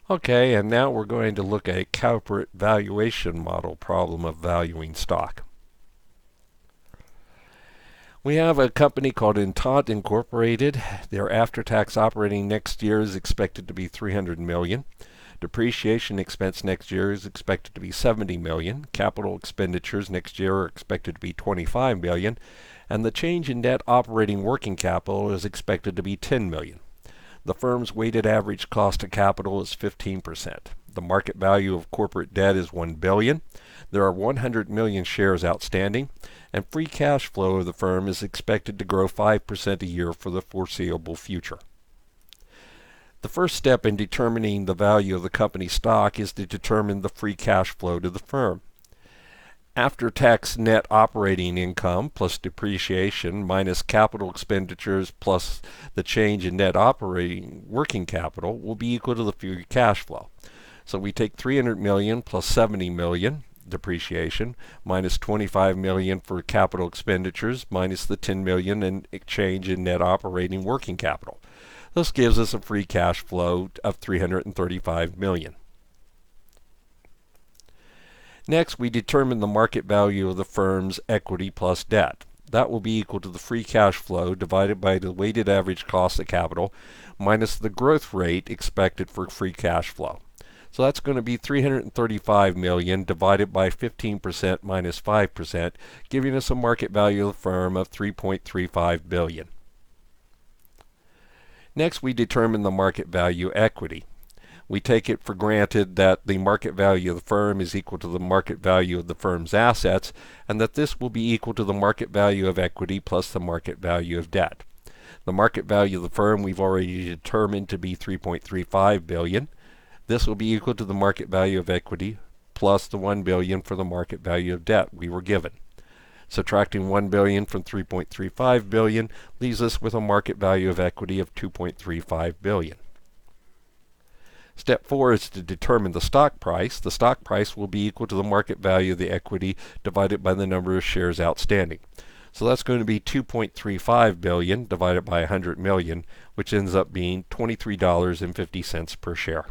Okay, and now we're going to look at a corporate valuation model problem of valuing stock. We have a company called Intant Incorporated. Their after-tax operating next year is expected to be $300 million. Depreciation expense next year is expected to be $70 million. Capital expenditures next year are expected to be $25 million. And the change in net operating working capital is expected to be $10 million. The firm's weighted average cost of capital is 15%. The market value of corporate debt is $1 billion. There are 100 million shares outstanding, and free cash flow of the firm is expected to grow 5% a year for the foreseeable future. The first step in determining the value of the company's stock is to determine the free cash flow to the firm. After-tax net operating income plus depreciation minus capital expenditures plus the change in net operating working capital will be equal to the free cash flow. So we take $300 million plus $70 million depreciation minus $25 million for capital expenditures minus the $10 million in change in net operating working capital. This gives us a free cash flow of $335 million. Next, we determine the market value of the firm's equity plus debt. That will be equal to the free cash flow divided by the weighted average cost of capital minus the growth rate expected for free cash flow. So that's going to be $335 million divided by 15% minus 5%, giving us a market value of the firm of $3.35 billion. Next, we determine the market value equity. We take it for granted that the market value of the firm is equal to the market value of the firm's assets, and that this will be equal to the market value of equity plus the market value of debt. The market value of the firm we've already determined to be $3.35 billion. This will be equal to the market value of equity plus the $1 billion for the market value of debt we were given. Subtracting $1 billion from $3.35 billion leaves us with a market value of equity of $2.35 billion. Step 4 is to determine the stock price. The stock price will be equal to the market value of the equity divided by the number of shares outstanding. So that's going to be $2.35 billion divided by 100 million, which ends up being $23.50 per share.